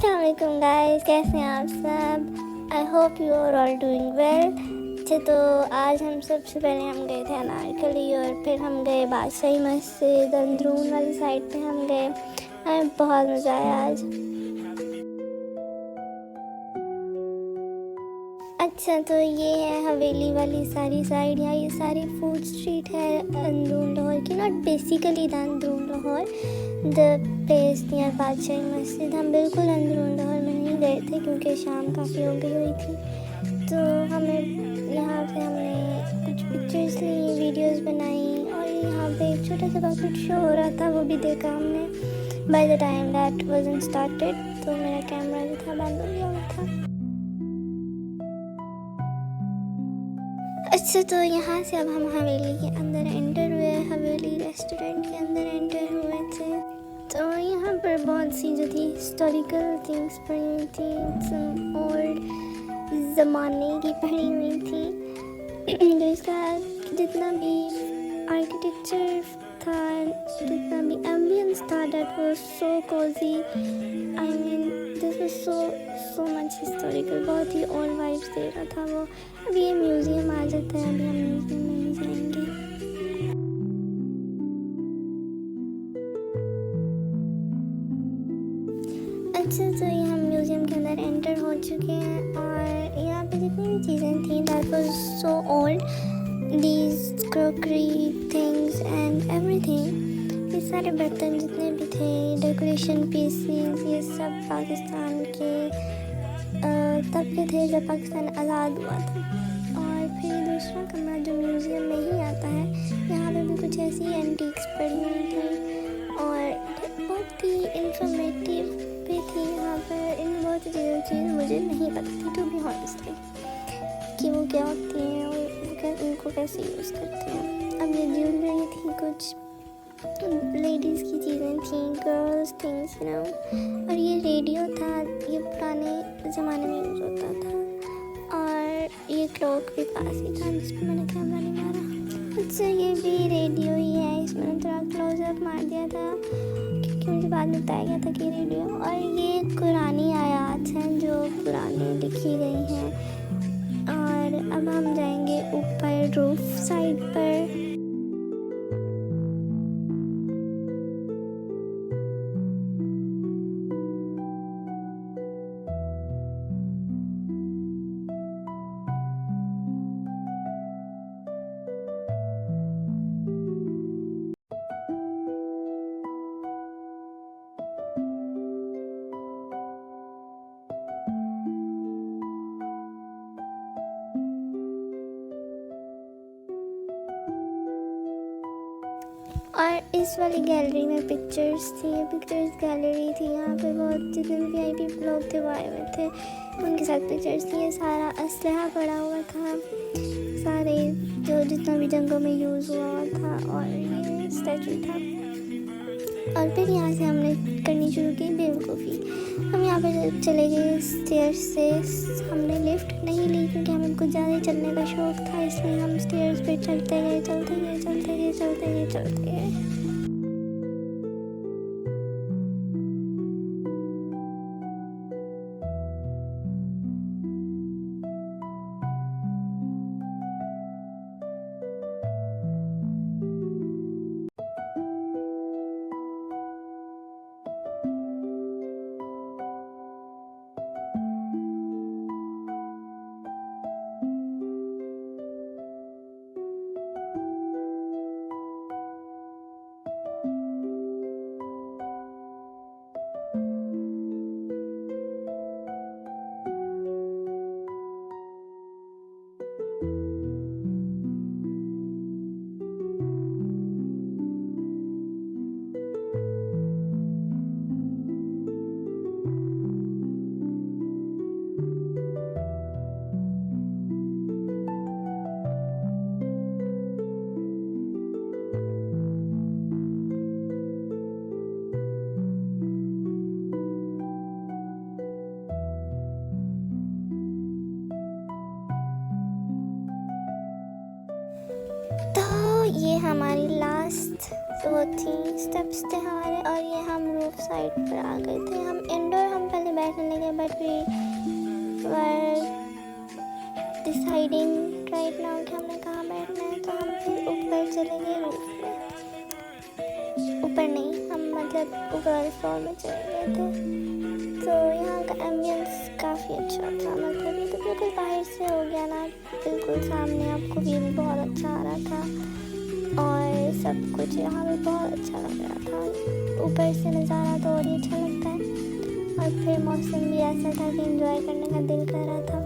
अस्सलामुअलैकुम गाइस, कैसे हैं आप सब। I hope you are all doing well. अच्छा, तो आज हम सबसे पहले हम गए थे अनारकली और फिर हम गए बादशाही मस्जिद, अंदरून वाली साइड पे हम गए। हमें बहुत मज़ा आया आज। अच्छा, तो ये है हवेली वाली सारी साइड, या ये सारी फूड स्ट्रीट है अंदरून लाहौर की। Not basically the Androon Lahore, the place near Badshahi Masjid. हम बिल्कुल अंदरून लाहौर में नहीं गए थे क्योंकि शाम काफ़ी हो गई हुई थी। तो हमें यहाँ पे हमने कुछ पिक्चर्स ली, वीडियोस बनाई, और यहाँ पे एक छोटा सा कुछ शो हो रहा था, वो भी देखा हमने। By the time that wasn't started, तो मेरा कैमरा जो था बंद हो गया हुआ था। अच्छा, तो यहाँ से अब हम हवेली के अंदर एंटर हुए, हवेली रेस्टोरेंट के अंदर एंटर हुए थे। तो यहाँ पर बहुत सी जो थी हिस्टोरिकल थिंग्स पड़ी हुई थी, ओल्ड ज़माने की पड़ी हुई थी। जो इसका जितना भी आर्किटेक्चर था, जितना भी एम्बियंस था, that was so cosy. I mean this was so much historical, बहुत ही ओल्ड वाइब्स दे रहा था वो। अभी ये म्यूज़ियम आ जाता है, अभी हम म्यूज़ियम में नहीं जाएंगे। अच्छा, तो ये हम म्यूज़ियम के अंदर एंटर हो चुके हैं, और यहाँ पे जितनी भी चीज़ें थी that was so old, these crockery things and everything. ये सारे बर्तन जितने भी थे, डेकोरेशन पीसेस, ये सब पाकिस्तान के तब के थे जब पाकिस्तान आज़ाद हुआ था। और फिर दूसरा कमरा जो म्यूज़ियम में ही आता है, यहाँ पे भी कुछ ऐसी एंटीक्स पड़ी हुई थी और बहुत ही इंफॉर्मेटिव भी थी। यहाँ पर इन बहुत चीज़ें मुझे नहीं पता थी, टू बी ऑनेस्टली, कि वो क्या होती हैं और उनको कैसे यूज़ करते हैं। अब ये ज्वेलरी थी, कुछ लेडीज़ की चीज़ें थी, गर्ल्स थिंग्स, यू नो। और ये रेडियो था, ये पुराने ज़माने में यूज़ होता था। और ये क्लॉक भी पास ही था जिस पर मैंने कैमरा नहीं मारा। अच्छा, ये भी रेडियो ही है, इसमें मैंने थोड़ा क्लोजअप मार दिया था क्योंकि मुझे बाद में बताया गया था कि रेडियो। और ये कुरानी आयात हैं जो पुरानी लिखी गई हैं। और अब हम जाएंगे ऊपर रूफ साइड पर। और इस वाली गैलरी में पिक्चर्स थी, ये पिक्चर्स गैलरी थी। यहाँ पे बहुत जितने भी VIP लोग थे वो आए हुए थे, उनके साथ पिक्चर्स थी। ये सारा असलहा पड़ा हुआ था, सारे जो जितना भी जंगों में यूज़ हुआ था, और ये स्टैचू था। और फिर यहाँ से हमने करनी शुरू की बेवकूफ़ी। हम यहाँ पे चले गए स्टेयर्स से। हमने लिफ्ट नहीं ली क्योंकि हमें कुछ ज़्यादा ही चलने का शौक़ था, इसलिए हम स्टेयर्स पे चलते गए। तो ये हमारी लास्ट वो थी स्टेप्स थे हमारे, और ये हम रूफ साइड पर आ गए थे। हम इंडोर हम पहले बैठने लगे, but we were deciding right now कि हमने कहाँ बैठना है, तो हम फिर ऊपर चले गए रूफ में। ऊपर नहीं, हम मतलब ऊपर वाले फ्लोर में चले गए थे। तो यहाँ का एम्बियंस काफ़ी अच्छा था, मतलब ये तो बिल्कुल बाहर से हो गया ना, बिल्कुल सामने आपको व्यू भी बहुत अच्छा आ रहा था और सब कुछ यहाँ पे बहुत अच्छा लग रहा था। ऊपर से नज़ारा तो और ही अच्छा लगता है, और फिर मौसम भी ऐसा था कि एंजॉय करने का दिल कर रहा था।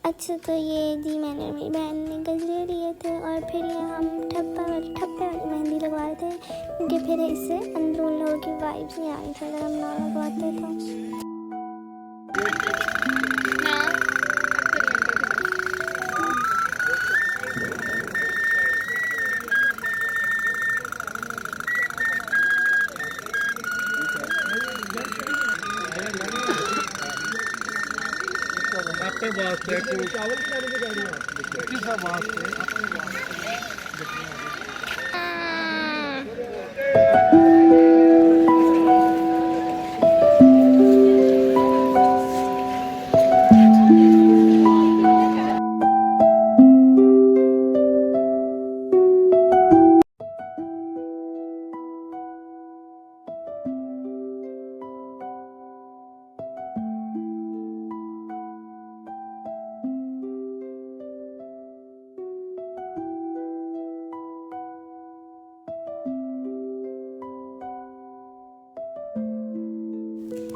अच्छा, तो ये जी मैंने मेरी बहन ने गजरे लिए थे, और फिर ये हम ठप्पे वाली मेहंदी लगवा रहे थे, क्योंकि फिर इससे अंदर उन लोगों की वाइब्स नहीं आ रही थी अगर हम ना लगवाते तो। चावल की गाड़ी में गाड़ी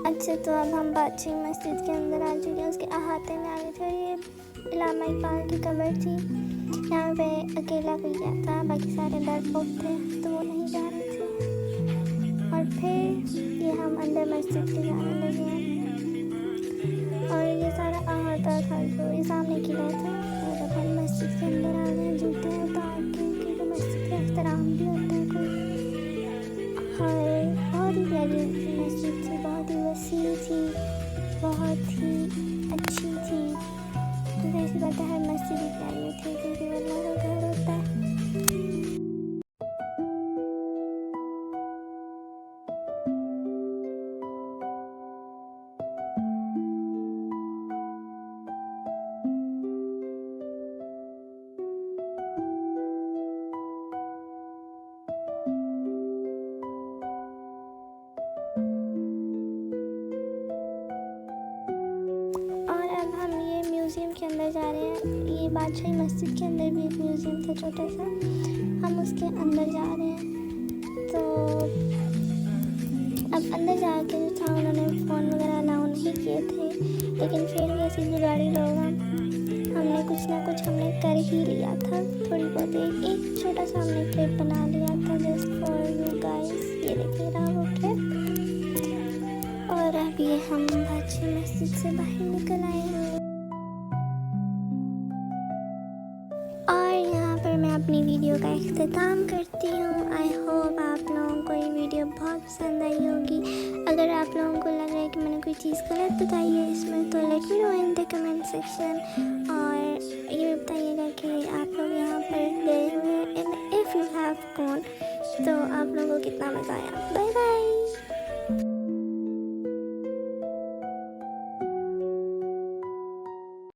अच्छा, तो अब हम बादशाही मस्जिद के अंदर आ चुके हैं, उसके अहाते में आ गए थे, और ये इलामा इकबाल की कब्र थी। यहाँ पे अकेला कोई गया था, बाकी सारे डरपोक थे तो वो नहीं जा रहे थे। और फिर ये हम अंदर मस्जिद के जाने लगे हैं, और ये सारा अहाता था जो ये सामने किला था, और अब हम मस्जिद के अंदर आ गए जूते उतार के, क्योंकि मस्जिद का एहतराम भी होता है कोई। और बहुत ही प्यारी मस्जिद थी, बहुत ही वसी थी, बहुत ही अच्छी थी। तो ऐसी बात है, हर मस्जिद ही प्यारी होती है, क्योंकि वो अल्लाह का घर होता है। म्यूज़ियम के अंदर जा रहे हैं। ये बादशाही मस्जिद के अंदर भी एक म्यूज़ियम था छोटा सा, हम उसके अंदर जा रहे हैं। तो अब अंदर जाके जो था उन्होंने फ़ोन वगैरह अलाउ नहीं किए थे, लेकिन फिर भी ऐसे जुगाड़ी लोग हमने कुछ ना कुछ हमने कर ही लिया था। थोड़ी बहुत एक छोटा सा हमने क्लिप बना लिया था जस्ट फॉर यू गाइस। ये देखिए रहा वो क्लिप। और अब ये हम बादशाही मस्जिद से बाहर निकल आए हैं और यहाँ पर मैं अपनी वीडियो का इख्तिताम करती हूँ। आई होप आप लोगों को ये वीडियो बहुत पसंद आई होगी। अगर आप लोगों को लग रहा है कि मैंने कोई चीज़ गलत बताई है इसमें, तो let me know in the comment section.